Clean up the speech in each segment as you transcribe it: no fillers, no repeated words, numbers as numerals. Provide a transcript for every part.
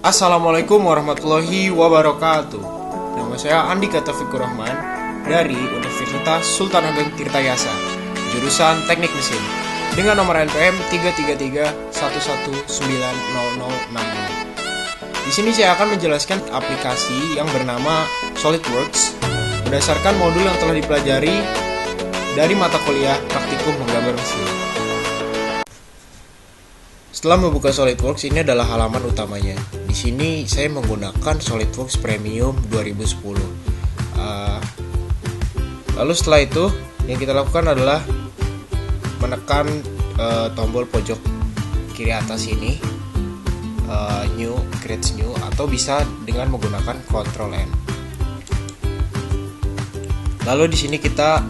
Assalamualaikum warahmatullahi wabarakatuh. Nama saya Andika Taufikur Rahman dari Universitas Sultan Ageng Tirtayasa, jurusan Teknik Mesin, dengan nomor NPM 333119060. Di sini saya akan menjelaskan aplikasi yang bernama SolidWorks berdasarkan modul yang telah dipelajari dari mata kuliah Praktikum Menggambar Mesin. Setelah membuka SolidWorks, ini adalah halaman utamanya. Di sini saya menggunakan SolidWorks Premium 2010. Lalu setelah itu, yang kita lakukan adalah menekan tombol pojok kiri atas ini, New, Create New, atau bisa dengan menggunakan Ctrl N. Lalu di sini kita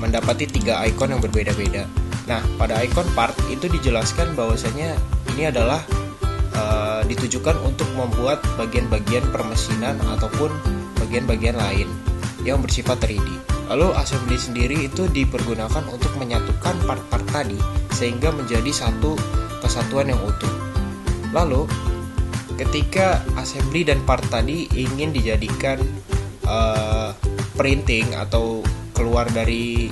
mendapati 3 icon yang berbeda-beda. Nah, pada icon part itu dijelaskan bahwasanya ini adalah ditujukan untuk membuat bagian-bagian permesinan ataupun bagian-bagian lain yang bersifat 3D. Lalu assembly sendiri itu dipergunakan untuk menyatukan part-part tadi sehingga menjadi satu kesatuan yang utuh. Lalu, ketika assembly dan part tadi ingin dijadikan printing atau keluar dari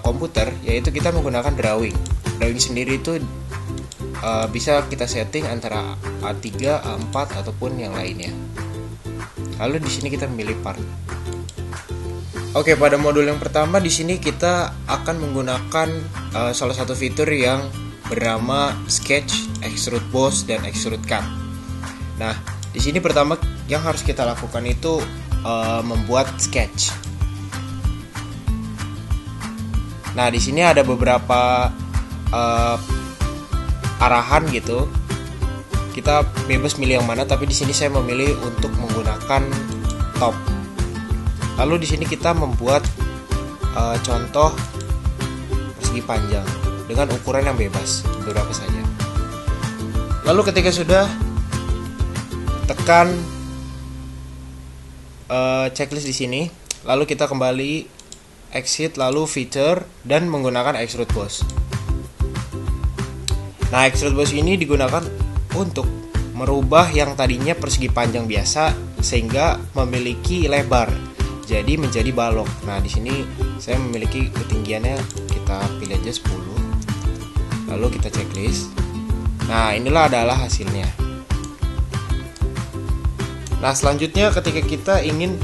komputer, yaitu kita menggunakan drawing. Drawing sendiri itu bisa kita setting antara A3, A4 ataupun yang lainnya. Lalu di sini kita memilih part. Oke, pada modul yang pertama di sini kita akan menggunakan salah satu fitur yang bernama Sketch, Extrude Boss, dan Extrude Cut. Nah, di sini pertama yang harus kita lakukan itu membuat sketch. Nah, di sini ada beberapa arahan gitu. Kita bebas milih yang mana, tapi di sini saya memilih untuk menggunakan top. Lalu di sini kita membuat contoh persegi panjang dengan ukuran yang bebas, beberapa saja. Lalu ketika sudah, tekan checklist di sini. Lalu kita kembali exit, lalu feature, dan menggunakan extrude boss. Nah, extrude boss ini digunakan untuk merubah yang tadinya persegi panjang biasa sehingga memiliki lebar, jadi menjadi balok. Nah, di sini saya memiliki ketinggiannya, kita pilih aja 10. Lalu kita checklist. Nah, inilah adalah hasilnya. Nah, selanjutnya ketika kita ingin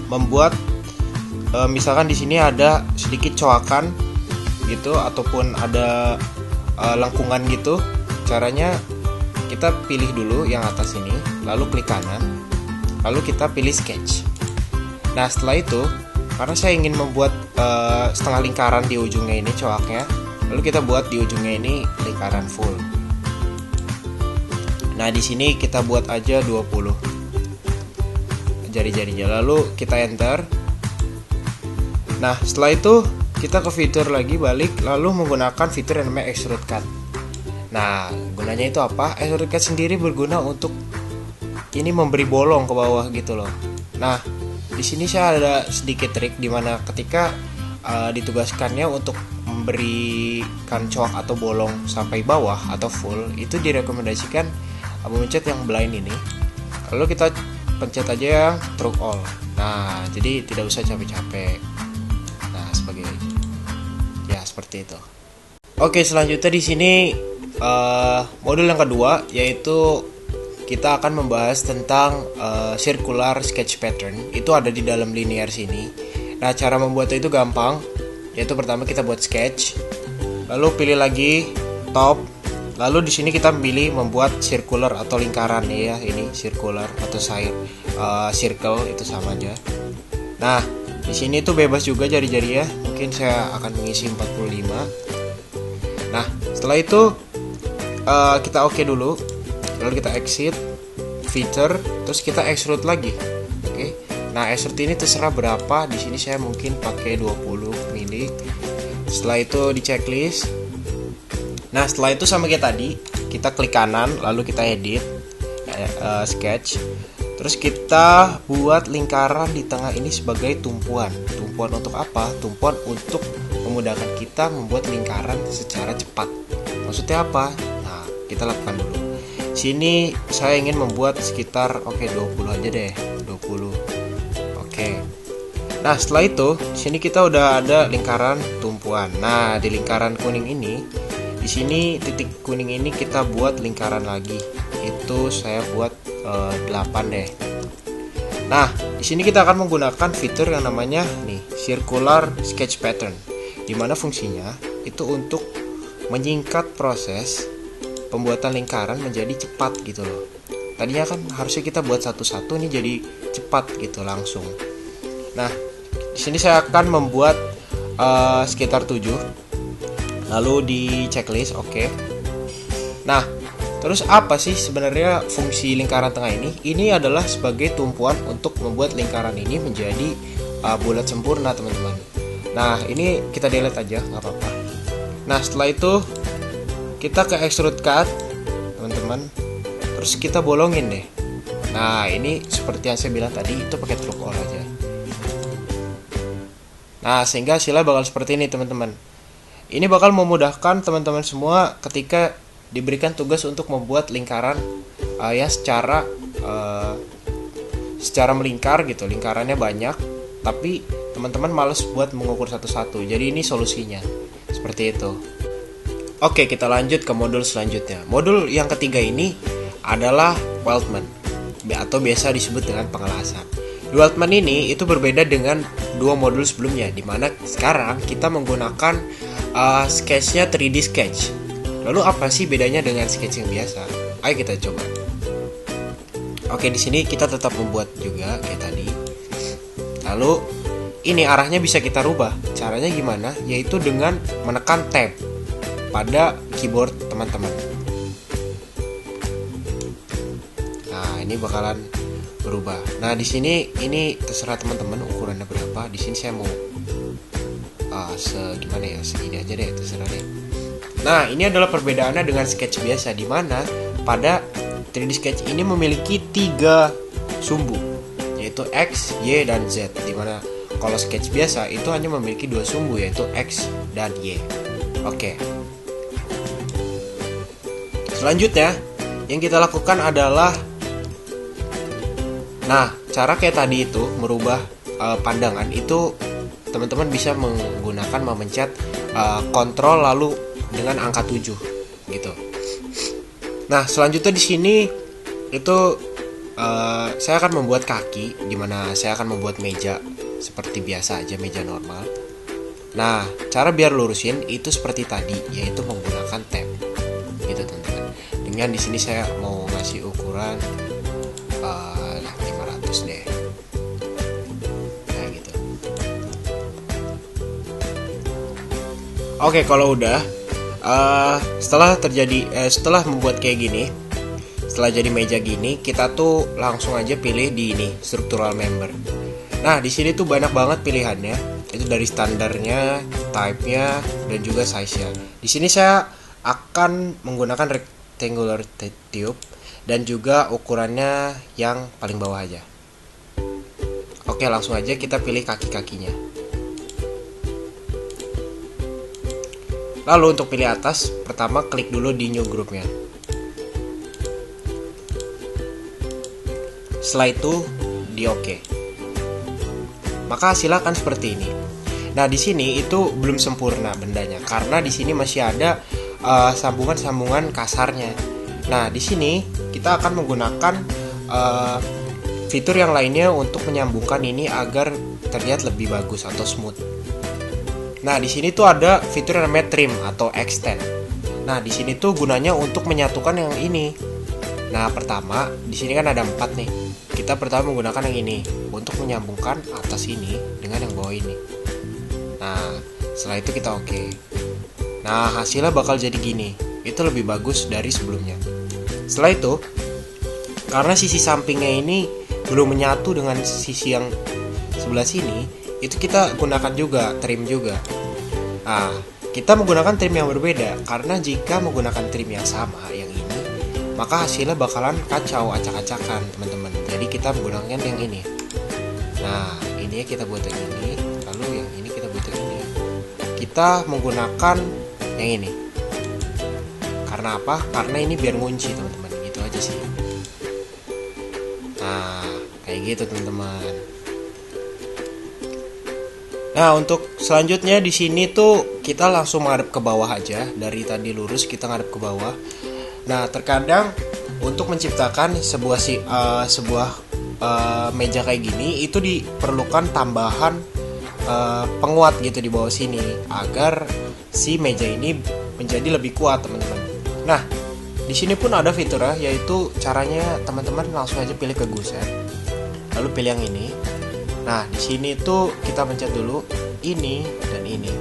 membuat misalkan di sini ada sedikit coakan gitu ataupun ada lengkungan gitu, caranya kita pilih dulu yang atas ini, lalu klik kanan, lalu kita pilih sketch. Nah, setelah itu karena saya ingin membuat setengah lingkaran di ujungnya ini coaknya, lalu kita buat di ujungnya ini lingkaran full. Nah, di sini kita buat aja 20 jari-jarinya, lalu kita enter. Nah, setelah itu kita ke fitur lagi, balik, lalu menggunakan fitur yang namanya Extrude Cut. Nah, gunanya itu apa? Extrude Cut sendiri berguna untuk ini memberi bolong ke bawah gitu loh. Nah, di sini saya ada sedikit trik di mana ketika ditugaskannya untuk memberikan coak atau bolong sampai bawah atau full, itu direkomendasikan memencet yang blind ini. Lalu kita pencet aja yang True All. Nah, jadi tidak usah capek-capek. Seperti itu. Oke, selanjutnya di sini modul yang kedua, yaitu kita akan membahas tentang circular sketch pattern. Itu ada di dalam linear sini. Nah, cara membuatnya itu gampang, yaitu pertama kita buat sketch, lalu pilih lagi top, lalu di sini kita pilih membuat circular atau lingkaran ya, ini circular atau circle, itu sama aja. Nah, di sini tuh bebas juga jari-jari ya. Mungkin saya akan mengisi 45. Nah, setelah itu kita oke dulu. Lalu kita exit, feature, terus kita extrude lagi. Oke. Nah, extrude ini terserah berapa. Di sini saya mungkin pakai 20 mili. Setelah itu di checklist. Nah, setelah itu sama kayak tadi, kita klik kanan, lalu kita edit sketch. Terus kita buat lingkaran di tengah ini sebagai tumpuan. Tumpuan untuk apa? Tumpuan untuk memudahkan kita membuat lingkaran secara cepat. Maksudnya apa? Nah, kita lakukan dulu. Sini saya ingin membuat sekitar 20 aja deh, 20. Oke. Nah, setelah itu sini kita udah ada lingkaran tumpuan. Nah, di lingkaran kuning ini, di sini titik kuning ini kita buat lingkaran lagi. Itu saya buat 8 deh. Nah, di sini kita akan menggunakan fitur yang namanya nih, circular sketch pattern. Dimana fungsinya itu untuk menyingkat proses pembuatan lingkaran menjadi cepat gitu loh. Tadinya kan harusnya kita buat satu-satu, nih jadi cepat gitu langsung. Nah, di sini saya akan membuat sekitar 7. Lalu di checklist, oke. Nah, terus apa sih sebenarnya fungsi lingkaran tengah ini? Ini adalah sebagai tumpuan untuk membuat lingkaran ini menjadi bulat sempurna, teman-teman. Nah, ini kita delete aja, nggak apa-apa. Nah, setelah itu kita ke extrude cut, teman-teman. Terus kita bolongin deh. Nah, ini seperti yang saya bilang tadi, itu pakai truk all aja. Nah, sehingga hasilnya bakal seperti ini, teman-teman. Ini bakal memudahkan teman-teman semua ketika diberikan tugas untuk membuat lingkaran yang secara melingkar gitu. Lingkarannya banyak, tapi teman-teman males buat mengukur satu-satu. Jadi ini solusinya. Seperti itu. Oke, kita lanjut ke modul selanjutnya. Modul yang ketiga ini adalah weldment, atau biasa disebut dengan pengelasan. Weldment ini itu berbeda dengan dua modul sebelumnya, dimana sekarang kita menggunakan sketchnya 3D sketch. Lalu apa sih bedanya dengan sketch yang biasa? Ayo kita coba. Oke, di sini kita tetap membuat juga kayak tadi. Lalu ini arahnya bisa kita rubah. Caranya gimana? Yaitu dengan menekan tab pada keyboard teman-teman. Nah, ini bakalan berubah. Nah, di sini ini terserah teman-teman ukurannya berapa. Di sini saya mau segimana ya, segini aja deh, terserah deh. Nah, ini adalah perbedaannya dengan sketch biasa, di mana pada 3D sketch ini memiliki 3 sumbu, yaitu X, Y, dan Z. Di mana kalau sketch biasa itu hanya memiliki 2 sumbu, yaitu X dan Y. Oke. Selanjutnya yang kita lakukan adalah, nah, cara kayak tadi itu merubah pandangan itu teman-teman bisa menggunakan memencet kontrol lalu dengan angka 7 gitu. Nah, selanjutnya di sini itu saya akan membuat kaki, dimana saya akan membuat meja seperti biasa aja, meja normal. Nah, cara biar lurusin itu seperti tadi, yaitu menggunakan tab gitu, teman-teman. Dengan di sini saya mau ngasih ukuran 500 deh. Nah, gitu. Oke, kalau udah setelah membuat kayak gini, setelah jadi meja gini, kita tuh langsung aja pilih di ini, structural member. Nah, di sini tuh banyak banget pilihannya. Itu dari standarnya, type-nya, dan juga size-nya. Di sini saya akan menggunakan rectangular tube dan juga ukurannya yang paling bawah aja. Oke, langsung aja kita pilih kaki-kakinya. Lalu untuk pilih atas, pertama klik dulu di new groupnya. Setelah itu di OK. Maka hasilnya akan seperti ini. Nah, di sini itu belum sempurna bendanya karena di sini masih ada sambungan-sambungan kasarnya. Nah, di sini kita akan menggunakan fitur yang lainnya untuk menyambungkan ini agar terlihat lebih bagus atau smooth. Nah, di sini tuh ada fitur yang namanya trim atau extend. Nah, di sini tuh gunanya untuk menyatukan yang ini. Nah, pertama di sini kan ada 4 nih. Kita pertama menggunakan yang ini untuk menyambungkan atas ini dengan yang bawah ini. Nah, setelah itu kita oke. Nah, hasilnya bakal jadi gini. Itu lebih bagus dari sebelumnya. Setelah itu, karena sisi sampingnya ini belum menyatu dengan sisi yang sebelah sini, itu kita gunakan juga trim juga. Nah, kita menggunakan trim yang berbeda karena jika menggunakan trim yang sama yang ini, maka hasilnya bakalan kacau, acak-acakan, teman-teman. Jadi kita menggunakan yang ini. Nah, ini kita buat yang ini, lalu yang ini kita buat yang ini. Kita menggunakan yang ini. Karena apa? Karena ini biar ngunci, teman-teman. Gitu aja. sih. Nah, kayak gitu teman-teman. Nah, untuk selanjutnya di sini tuh kita langsung ngadep ke bawah aja. Dari tadi lurus kita ngadep ke bawah. Nah, terkadang untuk menciptakan sebuah meja kayak gini itu diperlukan tambahan penguat gitu di bawah sini agar si meja ini menjadi lebih kuat, teman-teman. Nah, di sini pun ada fiturnya, yaitu caranya teman-teman langsung aja pilih ke guset. Lalu pilih yang ini. Nah, di sini tuh kita pencet dulu ini dan ini.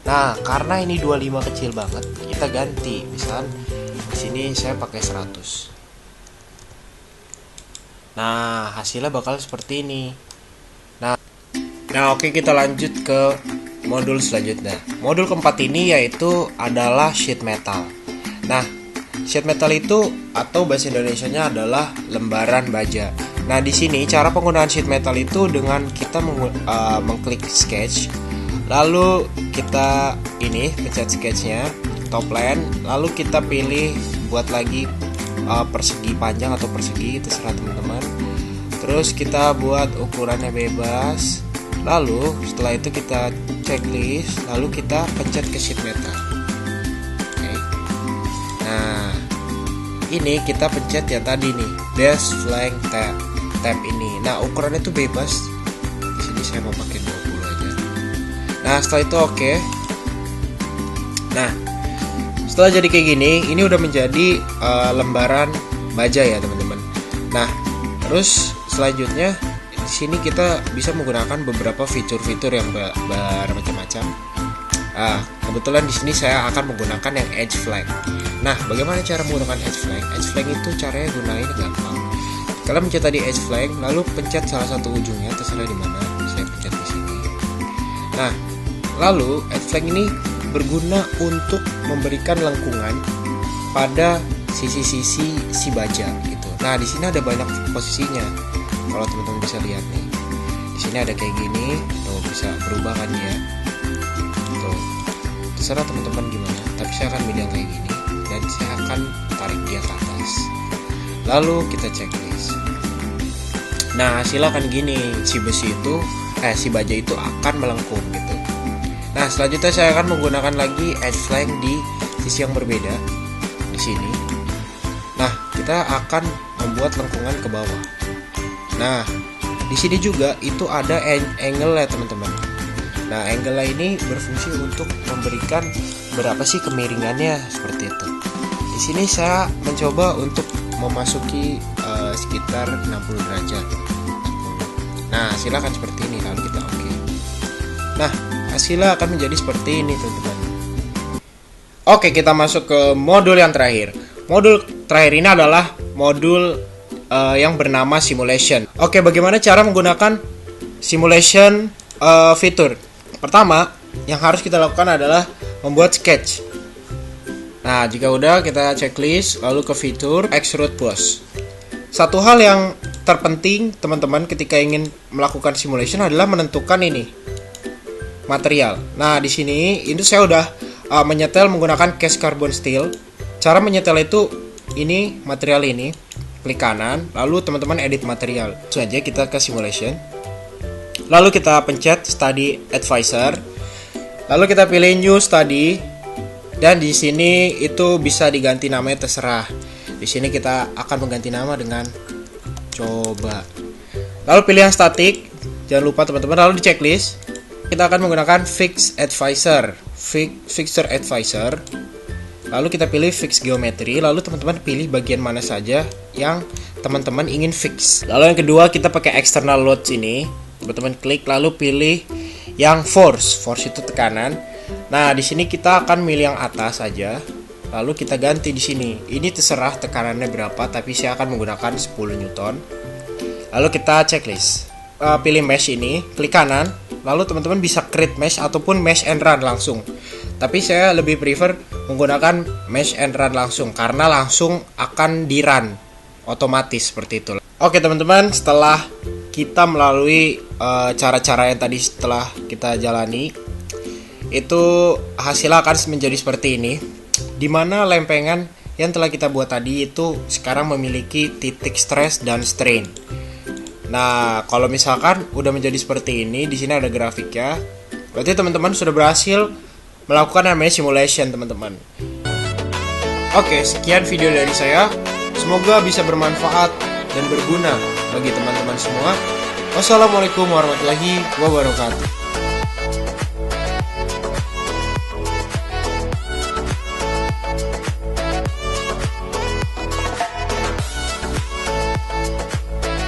Nah, karena ini 25 kecil banget, kita ganti. Misal di sini saya pakai 100. Nah, hasilnya bakal seperti ini. Nah, oke, kita lanjut ke modul selanjutnya. Modul keempat ini yaitu adalah sheet metal. Nah, sheet metal itu atau bahasa Indonesianya adalah lembaran baja. Nah, di sini cara penggunaan sheet metal itu dengan kita mengklik sketch, lalu kita pencet sketchnya, top line, lalu kita pilih buat lagi persegi panjang atau persegi, terserah teman-teman. Terus kita buat ukurannya bebas. Lalu setelah itu kita checklist, lalu kita pencet ke sheet metal. Oke. Nah, ini kita pencet yang tadi nih, dash flank tab ini. Nah, ukurannya itu bebas. Di sini saya mau pakai 20 aja. Nah, setelah itu oke. Nah, setelah jadi kayak gini, ini udah menjadi lembaran baja ya, teman-teman. Nah, terus selanjutnya di sini kita bisa menggunakan beberapa fitur-fitur yang bermacam-macam. Kebetulan di sini saya akan menggunakan yang edge flank. Nah, bagaimana cara menggunakan edge flank? Edge flank itu caranya gunain gampang. Kalian pencet tadi edge flank, lalu pencet salah satu ujungnya, terserah di mana. Saya pencet di sini. Nah, lalu edge flank ini berguna untuk memberikan lengkungan pada sisi-sisi si baja gitu. Nah, di sini ada banyak posisinya. Kalau teman-teman bisa lihat nih, di sini ada kayak gini, tuh bisa berubah kan dia. Tuh, terserah teman-teman gimana. Tapi saya akan pilih yang kayak gini dan saya akan tarik dia ke atas. Lalu kita checklist. Nah, hasilnya akan gini, si baja itu akan melengkung gitu. Nah, selanjutnya saya akan menggunakan lagi edge flank di sisi yang berbeda di sini. Nah, kita akan membuat lengkungan ke bawah. Nah, di sini juga itu ada angle ya, teman-teman. Nah, angle ini berfungsi untuk memberikan berapa sih kemiringannya seperti itu. Di sini saya mencoba untuk memasuki sekitar 60 derajat. Nah, silakan seperti ini, lalu kita oke. Nah, hasilnya akan menjadi seperti ini, teman-teman. Oke, kita masuk ke modul yang terakhir. Modul terakhir ini adalah modul yang bernama simulation. Oke, bagaimana cara menggunakan simulation fitur? Pertama, yang harus kita lakukan adalah membuat sketch. Nah, jika udah, kita checklist, lalu ke fitur extrude boss. Satu hal yang terpenting teman-teman ketika ingin melakukan simulation adalah menentukan ini material. Nah, di sini ini saya udah menyetel menggunakan cast carbon steel. Cara menyetel itu ini material ini, klik kanan, lalu teman-teman edit material. Langsung aja kita ke simulation. Lalu kita pencet study advisor. Lalu kita pilih new study. Dan di sini itu bisa diganti namanya, terserah. Di sini kita akan mengganti nama dengan coba. Lalu pilih yang static. Jangan lupa teman-teman, lalu di checklist kita akan menggunakan fix advisor, fixture advisor. Lalu kita pilih fix geometry. Lalu teman-teman pilih bagian mana saja yang teman-teman ingin fix. Lalu yang kedua kita pakai external loads ini. Teman-teman klik lalu pilih yang force itu tekanan. Nah, di sini kita akan milih yang atas saja. Lalu kita ganti di sini. Ini terserah tekanannya berapa, tapi saya akan menggunakan 10 Newton. Lalu kita checklist. Pilih mesh ini, klik kanan. Lalu teman-teman bisa create mesh ataupun mesh and run langsung. Tapi saya lebih prefer menggunakan mesh and run langsung karena langsung akan di run otomatis seperti itu. Oke teman-teman, setelah kita melalui cara-cara yang tadi setelah kita jalani, itu hasilnya akan menjadi seperti ini, dimana lempengan yang telah kita buat tadi itu sekarang memiliki titik stress dan strain. Nah, kalau misalkan udah menjadi seperti ini, di sini ada grafiknya. Berarti teman-teman sudah berhasil melakukan namanya simulation, teman-teman. Oke, sekian video dari saya. Semoga bisa bermanfaat dan berguna bagi teman-teman semua. Wassalamualaikum warahmatullahi wabarakatuh.